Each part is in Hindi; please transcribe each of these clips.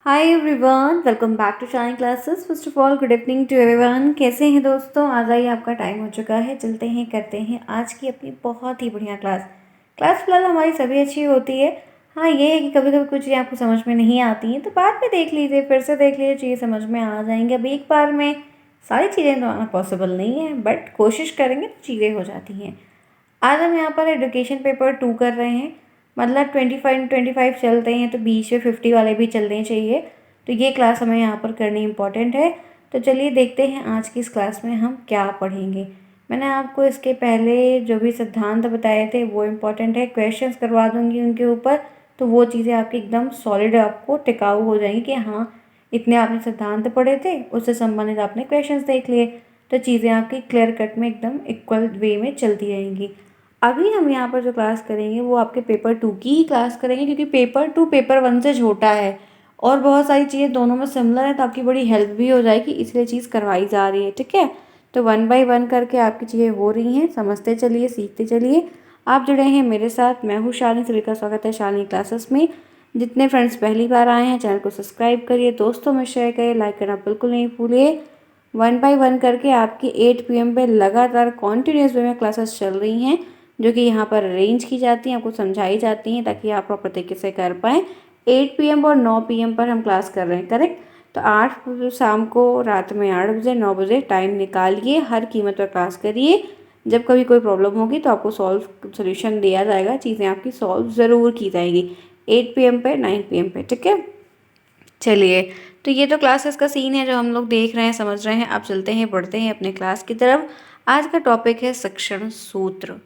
Hi everyone, welcome back to Shine Classes. First of all good evening to everyone. कैसे हैं दोस्तों? आ जाइए, आपका टाइम हो चुका है। चलते हैं, करते हैं आज की अपनी बहुत ही बढ़िया क्लास फिलहाल हमारी सभी अच्छी होती है। हाँ, ये है कि कभी कभी कुछ चीज़ें आपको समझ में नहीं आती हैं तो बाद में देख लीजिए, फिर से देख लीजिए, चीज़ें समझ में आ जाएंगी। अब एक बार में सारी चीज़ें तो आना पॉसिबल नहीं है, बट कोशिश करेंगे तो चीज़ें हो जाती हैं। आज हम यहाँ पर एजुकेशन पेपर 2 कर रहे हैं। मतलब 25 चलते हैं तो बीच में 50 वाले भी चलने चाहिए। तो ये क्लास हमें यहाँ पर करनी इम्पॉर्टेंट है। तो चलिए देखते हैं आज की इस क्लास में हम क्या पढ़ेंगे। मैंने आपको इसके पहले जो भी सिद्धांत बताए थे वो इम्पॉर्टेंट है, क्वेश्चंस करवा दूँगी उनके ऊपर। तो वो चीज़ें आपकी एकदम सॉलिड, आपको टिकाऊ हो जाएंगी कि हाँ, इतने आपने सिद्धांत पढ़े थे, उससे संबंधित आपने क्वेश्चंस देख लिए, तो चीज़ें आपकी क्लियर कट में एकदम इक्वल वे में चलती रहेंगी। अभी हम यहाँ पर जो क्लास करेंगे वो आपके पेपर 2 की ही क्लास करेंगे, क्योंकि पेपर 2 पेपर 1 से छोटा है और बहुत सारी चीज़ें दोनों में सिमिलर है, तो आपकी बड़ी हेल्प भी हो जाएगी, इसलिए चीज़ करवाई जा रही है। ठीक है, तो 1 बाय 1 करके आपकी चीज़ें हो रही हैं। समझते चलिए, सीखते चलिए। आप जुड़े हैं मेरे साथ, मैं हूँ शालिनी। सभी का स्वागत है शालिनी क्लासेस में। जितने फ्रेंड्स पहली बार आए हैं, चैनल को सब्सक्राइब करिए, दोस्तों में शेयर करिए, लाइक करना बिल्कुल नहीं भूलिए। 1 बाय 1 करके आपकी 8 PM पे लगातार कॉन्टिन्यूस वे में क्लासेस चल रही हैं, जो कि यहाँ पर अरेंज की जाती हैं, आपको समझाई जाती हैं, ताकि आप प्रॉपर तरीके से कर पाएँ। 8 PM और 9 PM पर हम क्लास कर रहे हैं, करेक्ट। तो 8 शाम को, रात में 8 बजे, 9 बजे टाइम निकालिए, हर कीमत पर क्लास करिए। जब कभी कोई प्रॉब्लम होगी तो आपको सोल्यूशन दिया जाएगा, चीज़ें आपकी सॉल्व ज़रूर की जाएगी। 8 PM पे, 9 PM पे, ठीक है। चलिए, तो ये तो क्लासेस का सीन है जो हम लोग देख रहे हैं, समझ रहे हैं। अब चलते हैं, बढ़ते हैं अपने क्लास की तरफ। आज का टॉपिक है शिक्षण सूत्र।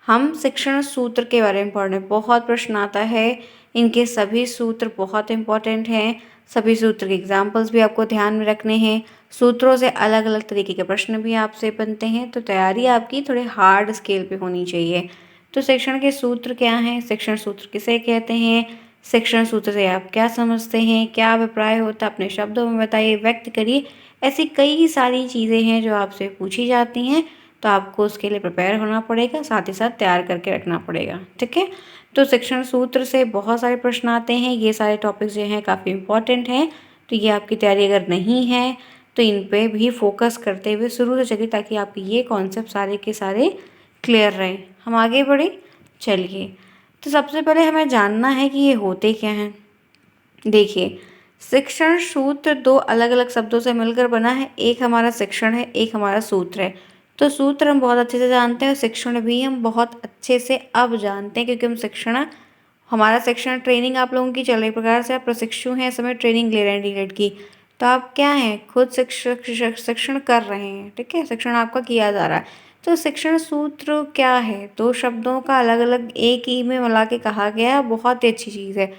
हम शिक्षण सूत्र के बारे में पढ़ रहे हैं। बहुत प्रश्न आता है, इनके सभी सूत्र बहुत इंपॉर्टेंट हैं। सभी सूत्र के एग्जाम्पल्स भी आपको ध्यान में रखने हैं। सूत्रों से अलग अलग तरीके के प्रश्न भी आपसे बनते हैं, तो तैयारी आपकी थोड़े हार्ड स्केल पे होनी चाहिए। तो शिक्षण के सूत्र क्या हैं, शिक्षण सूत्र किसे कहते हैं, शिक्षण सूत्र से आप क्या समझते हैं, क्या अभिप्राय होता है, अपने शब्दों में बताइए, व्यक्त करिए। ऐसी कई सारी चीज़ें हैं जो आपसे पूछी जाती हैं, तो आपको उसके लिए प्रिपेयर होना पड़ेगा, साथ ही साथ तैयार करके रखना पड़ेगा। ठीक है, तो शिक्षण सूत्र से बहुत सारे प्रश्न आते हैं। ये सारे टॉपिक्स जो हैं काफ़ी इंपॉर्टेंट हैं, तो ये आपकी तैयारी अगर नहीं है तो इन पे भी फोकस करते हुए शुरू से चलिए, ताकि आपके ये कॉन्सेप्ट सारे के सारे क्लियर रहें। हम आगे बढ़े, चलिए। तो सबसे पहले हमें जानना है कि ये होते क्या हैं। देखिए, शिक्षण सूत्र दो अलग अलग शब्दों से मिलकर बना है। एक हमारा शिक्षण है, एक हमारा सूत्र है। तो सूत्र हम बहुत अच्छे से जानते हैं और शिक्षण भी हम बहुत अच्छे से अब जानते हैं, क्योंकि हम शिक्षण, हमारा शिक्षण ट्रेनिंग आप लोगों की चल रही प्रकार से। आप प्रशिक्षु हैं, इस समय ट्रेनिंग ले रहे हैं डीलेड की, तो आप क्या हैं, खुद शिक्षण कर रहे हैं। ठीक है, शिक्षण आपका किया जा रहा है। तो शिक्षण सूत्र क्या है, दो शब्दों का अलग अलग एक ही में मिला के कहा गया, बहुत ही अच्छी चीज़ है।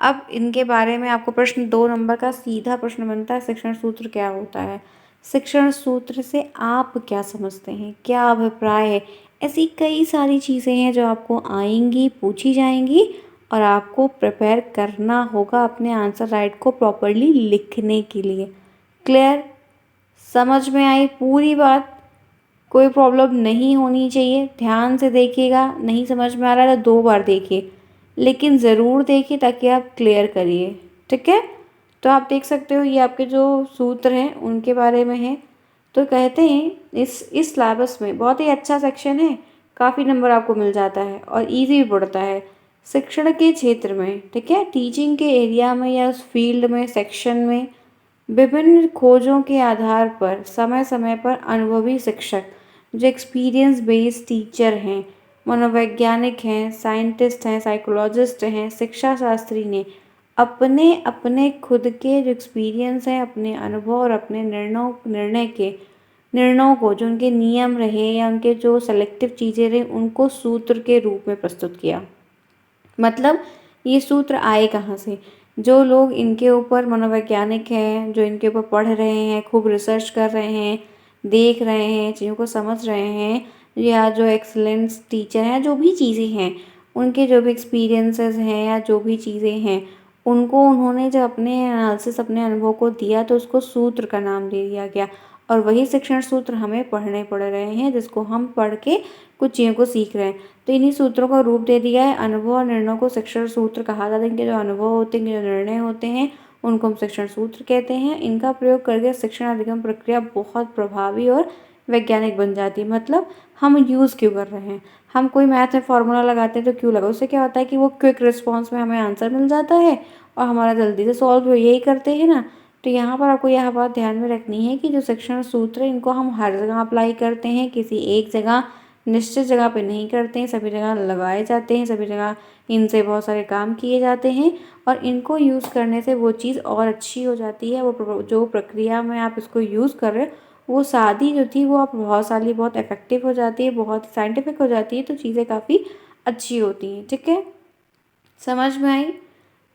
अब इनके बारे में आपको प्रश्न 2 नंबर का सीधा प्रश्न बनता है, शिक्षण सूत्र क्या होता है, शिक्षण सूत्र से आप क्या समझते हैं, क्या अभिप्राय है। ऐसी कई सारी चीज़ें हैं जो आपको आएंगी, पूछी जाएंगी, और आपको प्रिपेयर करना होगा अपने आंसर राइट को प्रॉपरली लिखने के लिए। क्लियर, समझ में आई पूरी बात? कोई प्रॉब्लम नहीं होनी चाहिए। ध्यान से देखिएगा, नहीं समझ में आ रहा है तो 2 बार देखिए, लेकिन ज़रूर देखिए ताकि आप क्लियर करिए। ठीक है, तो आप देख सकते हो ये आपके जो सूत्र हैं उनके बारे में है। तो कहते हैं इस सिलेबस में बहुत ही अच्छा सेक्शन है, काफ़ी नंबर आपको मिल जाता है और इजी भी पड़ता है। शिक्षण के क्षेत्र में, ठीक है, टीचिंग के एरिया में या उस फील्ड में, सेक्शन में विभिन्न खोजों के आधार पर समय समय पर अनुभवी शिक्षक, जो एक्सपीरियंस बेस्ड टीचर हैं, मनोवैज्ञानिक हैं, साइंटिस्ट हैं, साइकोलॉजिस्ट हैं, शिक्षा शास्त्री ने अपने अपने खुद के जो एक्सपीरियंस हैं, अपने अनुभव और अपने निर्णयों को, जो उनके नियम रहे या उनके जो सेलेक्टिव चीज़ें रही, उनको सूत्र के रूप में प्रस्तुत किया। मतलब ये सूत्र आए कहाँ से, जो लोग इनके ऊपर मनोवैज्ञानिक हैं, जो इनके ऊपर पढ़ रहे हैं, खूब रिसर्च कर रहे हैं, देख रहे हैं, चीज़ों को समझ रहे हैं, या जो एक्सलेंस टीचर हैं, जो भी चीज़ें हैं, उनके जो भी एक्सपीरियंसेस हैं या जो भी चीज़ें हैं, उनको उन्होंने जब अपने एनालिसिस, अपने अनुभव को दिया, तो उसको सूत्र का नाम दे दिया गया। और वही शिक्षण सूत्र हमें पढ़ने पड़ रहे हैं, जिसको हम पढ़ के कुछ चीज़ों को सीख रहे हैं। तो इन्हीं सूत्रों का रूप दे दिया है। अनुभव और निर्णयों को शिक्षण सूत्र कहा जाता है। इनके जो अनुभव होते हैं, जो निर्णय होते हैं, उनको हम शिक्षण सूत्र कहते हैं। इनका प्रयोग करके शिक्षण अधिगम प्रक्रिया बहुत प्रभावी और वैज्ञानिक बन जाती है। मतलब हम यूज़ क्यों कर रहे हैं, हम कोई मैथ में फार्मूला लगाते हैं तो क्यों लगा, उससे क्या होता है कि वो क्विक रिस्पॉन्स में हमें आंसर मिल जाता है और हमारा जल्दी से सॉल्व हो, यही करते हैं ना। तो यहाँ पर आपको यह बात ध्यान में रखनी है कि जो शिक्षण सूत्र है इनको हम हर जगह अप्लाई करते हैं, किसी एक जगह निश्चित जगह पे नहीं करते हैं, सभी जगह लगाए जाते हैं, सभी जगह इनसे बहुत सारे काम किए जाते हैं और इनको यूज़ करने से वो चीज़ और अच्छी हो जाती है। वो जो प्रक्रिया में आप इसको यूज़ कर रहे हो वो सादी जो थी वो आप बहुत सारी बहुत इफ़ेक्टिव हो जाती है, बहुत साइंटिफिक हो जाती है, तो चीज़ें काफ़ी अच्छी होती हैं। ठीक है, समझ में आई?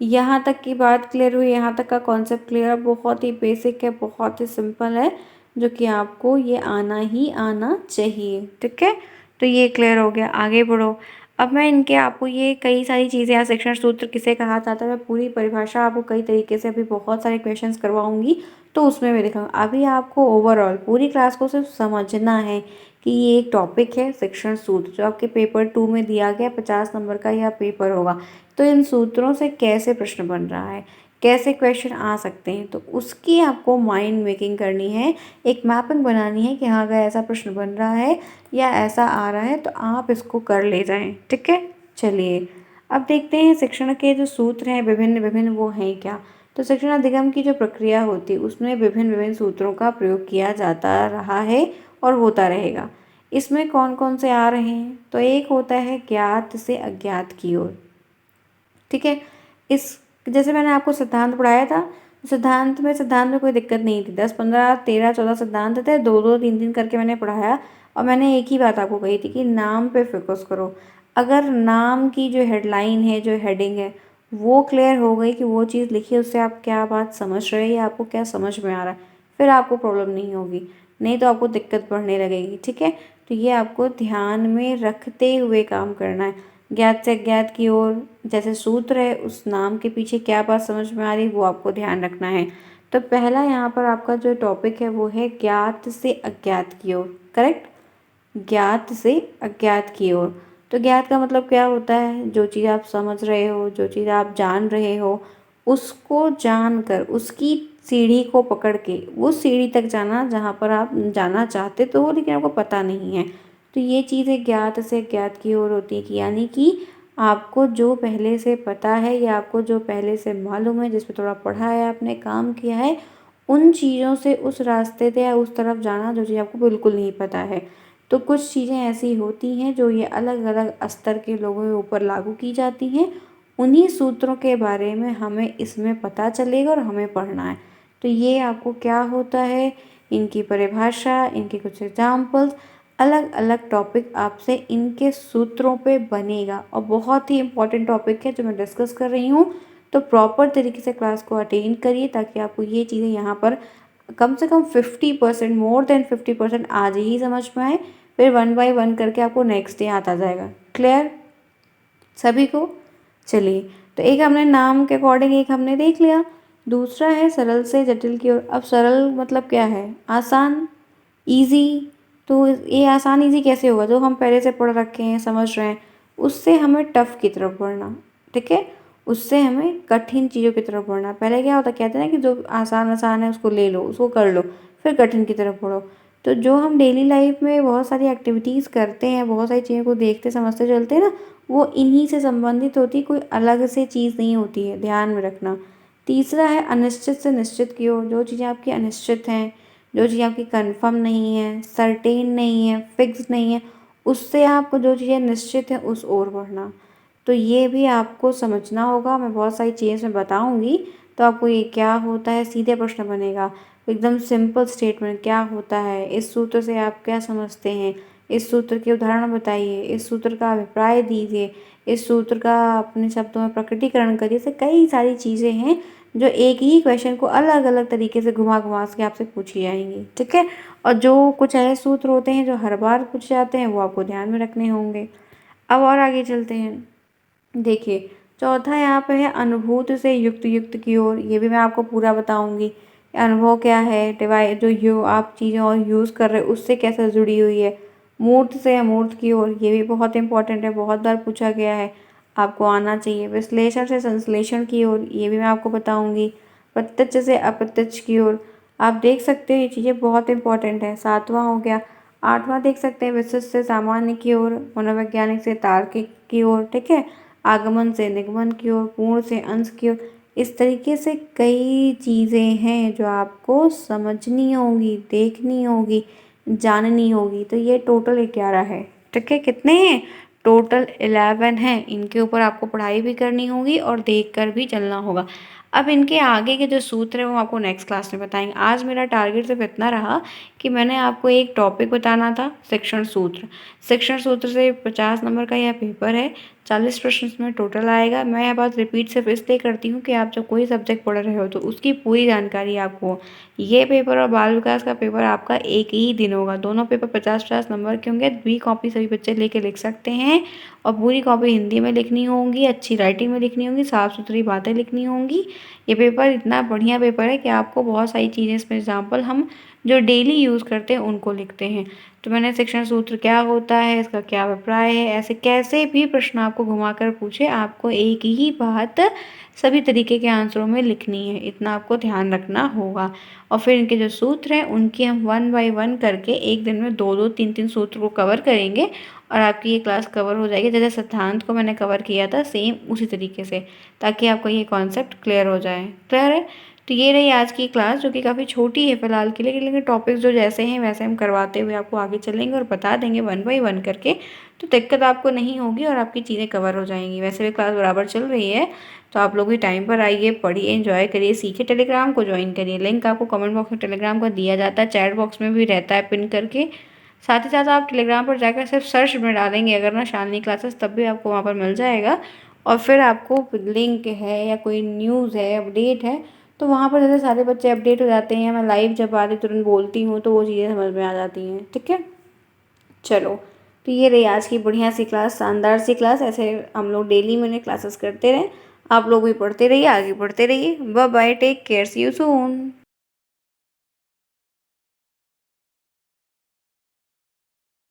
यहाँ तक की बात क्लियर हुई, यहाँ तक का कॉन्सेप्ट क्लियर है। बहुत ही बेसिक है, बहुत ही सिंपल है, जो कि आपको ये आना ही आना चाहिए। ठीक है, तो ये क्लियर हो गया, आगे बढ़ो। अब मैं इनके आपको ये कई सारी चीज़ें, या शिक्षण सूत्र किसे कहा जाता है, मैं पूरी परिभाषा आपको कई तरीके से अभी बहुत सारे क्वेश्चंस करवाऊंगी तो उसमें भी दिखाऊंगी। अभी आपको ओवरऑल पूरी क्लास को सिर्फ समझना है कि ये एक टॉपिक है शिक्षण सूत्र, जो आपके पेपर 2 में दिया गया 50 नंबर का यह पेपर होगा। तो इन सूत्रों से कैसे प्रश्न बन रहा है, कैसे क्वेश्चन आ सकते हैं, तो उसकी आपको माइंड मेकिंग करनी है, एक मैपिंग बनानी है कि हाँ अगर ऐसा प्रश्न बन रहा है या ऐसा आ रहा है तो आप इसको कर ले जाएं। ठीक है, चलिए अब देखते हैं शिक्षण के जो सूत्र हैं विभिन्न विभिन्न वो हैं क्या। तो शिक्षण अधिगम की जो प्रक्रिया होती है उसमें विभिन्न विभिन्न सूत्रों का प्रयोग किया जाता रहा है और होता रहेगा। इसमें कौन कौन से आ रहे हैं, तो एक होता है ज्ञात से अज्ञात की ओर। ठीक है, इस जैसे मैंने आपको सिद्धांत पढ़ाया था, सिद्धांत में कोई दिक्कत नहीं थी। 10 15 13 14 सिद्धांत थे, 2 2 3 3 करके मैंने पढ़ाया और मैंने एक ही बात आपको कही थी कि नाम पे फोकस करो। अगर नाम की जो हेडलाइन है, जो हेडिंग है, वो क्लियर हो गई कि वो चीज़ लिखी है, उससे आप क्या बात समझ रहे हैं या आपको क्या समझ में आ रहा है, फिर आपको प्रॉब्लम नहीं होगी, नहीं तो आपको दिक्कत बढ़ने लगेगी। ठीक है, तो ये आपको ध्यान में रखते हुए काम करना है। ज्ञात से अज्ञात की ओर जैसे सूत्र है, उस नाम के पीछे क्या बात समझ में आ रही है वो आपको ध्यान रखना है। तो पहला यहाँ पर आपका जो टॉपिक है वो है ज्ञात से अज्ञात की ओर। करेक्ट, ज्ञात से अज्ञात की ओर। तो ज्ञात का मतलब क्या होता है, जो चीज़ आप समझ रहे हो, जो चीज़ आप जान रहे हो, उसको जानकर उसकी सीढ़ी को पकड़ के उस सीढ़ी तक जाना जहाँ पर आप जाना चाहते तो हो लेकिन आपको पता नहीं है, तो ये चीज़ें ज्ञात से अज्ञात की ओर होती है। कि यानी कि आपको जो पहले से पता है या आपको जो पहले से मालूम है, जिस पे थोड़ा पढ़ा है, आपने काम किया है, उन चीज़ों से उस रास्ते से या उस तरफ जाना जो चीज़ आपको बिल्कुल नहीं पता है। तो कुछ चीज़ें ऐसी होती हैं जो ये अलग अलग स्तर के लोगों के ऊपर लागू की जाती हैं, उन्हीं सूत्रों के बारे में हमें इसमें पता चलेगा और हमें पढ़ना है। तो ये आपको क्या होता है, इनकी परिभाषा, इनके कुछ एग्जाम्पल्स, अलग अलग टॉपिक आपसे इनके सूत्रों पे बनेगा और बहुत ही इम्पॉर्टेंट टॉपिक है जो मैं डिस्कस कर रही हूँ। तो प्रॉपर तरीके से क्लास को अटेंड करिए ताकि आपको ये चीज़ें यहाँ पर कम से कम 50%, मोर देन 50% आज ही समझ में आए, फिर 1 बाय 1 करके आपको नेक्स्ट डे आता जाएगा। क्लियर सभी को? चलिए, तो एक हमने नाम के अकॉर्डिंग एक हमने देख लिया, दूसरा है सरल से जटिल की ओर। अब सरल मतलब क्या है, आसान, इजी। तो ये आसान इजी कैसे होगा, जो हम पहले से पढ़ रखे हैं, समझ रहे हैं, उससे हमें टफ की तरफ बढ़ना। ठीक है, उससे हमें कठिन चीज़ों की तरफ बढ़ना। पहले क्या होता, कहते हैं ना कि जो आसान आसान है उसको ले लो, उसको कर लो, फिर कठिन की तरफ बढ़ो। तो जो हम डेली लाइफ में बहुत सारी एक्टिविटीज़ करते हैं, बहुत सारी चीज़ों को देखते समझते चलते हैं ना, वो इन्हीं से संबंधित होती, कोई अलग से चीज़ नहीं होती है, ध्यान में रखना। तीसरा है अनिश्चित से निश्चित की ओर। जो चीज़ें आपकी अनिश्चित हैं, जो चीज़ आपकी कंफर्म नहीं है, सर्टेन नहीं है, फिक्स नहीं है, उससे आपको जो चीज़ें निश्चित है उस ओर बढ़ना। तो ये भी आपको समझना होगा, मैं बहुत सारी चीज़ें इसमें बताऊंगी तो आपको ये क्या होता है सीधे प्रश्न बनेगा। एकदम सिंपल स्टेटमेंट क्या होता है, इस सूत्र से आप क्या समझते हैं, इस सूत्र के उदाहरण बताइए, इस सूत्र का अभिप्राय दीजिए, इस सूत्र का अपने शब्दों में प्रकटीकरण करिए। ऐसे कई सारी चीज़ें हैं जो एक ही क्वेश्चन को अलग अलग तरीके से घुमा घुमा के आपसे पूछी जाएंगी। ठीक है, और जो कुछ ऐसे सूत्र होते हैं जो हर बार पूछे जाते हैं वो आपको ध्यान में रखने होंगे। अब और आगे चलते हैं, देखिए चौथा यहाँ पे है अनुभूत से युक्त युक्त की ओर। ये भी मैं आपको पूरा बताऊंगी, अनुभव क्या है, डिवाइस जो आप चीज़ें और यूज़ कर रहे हो उससे कैसे जुड़ी हुई है। मूर्त से अमूर्त की ओर, ये भी बहुत इंपॉर्टेंट है, बहुत बार पूछा गया है, आपको आना चाहिए। विश्लेषण से संश्लेषण की ओर, ये भी मैं आपको बताऊंगी। प्रत्यक्ष से अप्रत्यक्ष की ओर। आप देख सकते हो ये चीज़ें बहुत इंपॉर्टेंट है। 7वां हो गया। 8वां देख सकते हैं विशिष्ट से सामान्य की ओर, मनोवैज्ञानिक से तार्किक की ओर, ठीक है, आगमन से निगमन की ओर, पूर्ण से अंश की ओर। इस तरीके से कई चीज़ें हैं जो आपको समझनी होगी, देखनी होगी, जाननी होगी। तो ये टोटल 11 है, ठीक है। कितने हैं? टोटल 11 हैं। इनके ऊपर आपको पढ़ाई भी करनी होगी और देख कर भी चलना होगा। अब इनके आगे के जो सूत्र हैं वो आपको नेक्स्ट क्लास में बताएंगे। आज मेरा टारगेट सिर्फ इतना रहा कि मैंने आपको एक टॉपिक बताना था, शिक्षण सूत्र। शिक्षण सूत्र से 50 नंबर का यह पेपर है, 40 प्रश्न इसमें टोटल आएगा। मैं यह बात रिपीट सिर्फ इसलिए करती हूँ कि आप जब कोई सब्जेक्ट पढ़ रहे हो तो उसकी पूरी जानकारी आपको। ये पेपर और बाल विकास का पेपर आपका एक ही दिन होगा। दोनों पेपर 50-50 नंबर के होंगे। 2 कॉपी सभी बच्चे लेके लिख सकते हैं और पूरी कॉपी हिंदी में लिखनी होंगी, अच्छी राइटिंग में लिखनी होंगी, साफ़ सुथरी बातें लिखनी होंगी। ये पेपर इतना बढ़िया पेपर है कि आपको बहुत सारी चीज़ें इसमें, एग्जाम्पल हम जो डेली यूज़ करते हैं उनको लिखते हैं। तो मैंने शिक्षण सूत्र क्या होता है, इसका क्या अभिप्राय है, ऐसे कैसे भी प्रश्न आपको घुमाकर पूछे, आपको एक ही बात सभी तरीके के आंसरों में लिखनी है। इतना आपको ध्यान रखना होगा। और फिर इनके जो सूत्र हैं उनकी हम 1 बाय 1 करके एक दिन में 2-2, 3-3 सूत्र को कवर करेंगे और आपकी ये क्लास कवर हो जाएगी। जैसे सिद्धांत को मैंने कवर किया था सेम उसी तरीके से, ताकि आपको ये कॉन्सेप्ट क्लियर हो जाए। क्लियर है? तो ये रही आज की क्लास, जो कि काफ़ी छोटी है फिलहाल के लिए, लेकिन टॉपिक्स जो जैसे हैं वैसे हम करवाते हुए आपको आगे चलेंगे और बता देंगे 1 बाय 1 करके। तो दिक्कत आपको नहीं होगी और आपकी चीज़ें कवर हो जाएंगी। वैसे भी क्लास बराबर चल रही है, तो आप लोग भी टाइम पर आइए, पढ़िए, एंजॉय करिए, सीखिए। टेलीग्राम को ज्वाइन करिए। लिंक आपको कमेंट बॉक्स में टेलीग्राम का दिया जाता है, चैट बॉक्स में भी रहता है पिन करके। साथ ही साथ आप टेलीग्राम पर जाकर सिर्फ सर्च में डालेंगे अगर ना शालिनी क्लासेस, तब भी आपको वहाँ पर मिल जाएगा। और फिर आपको लिंक है या कोई न्यूज़ है, अपडेट है, तो वहाँ पर जैसे सारे बच्चे अपडेट हो जाते हैं। मैं लाइव जब आती तुरंत बोलती हूँ तो वो चीज़ें समझ में आ जाती हैं, ठीक है। चलो, तो ये रही आज की बढ़िया सी क्लास, शानदार सी क्लास। ऐसे हम लोग डेली में क्लासेस करते रहें। आप लोग भी पढ़ते रहिए, आगे बढ़ते रहिए। Bye bye, take care, see you soon.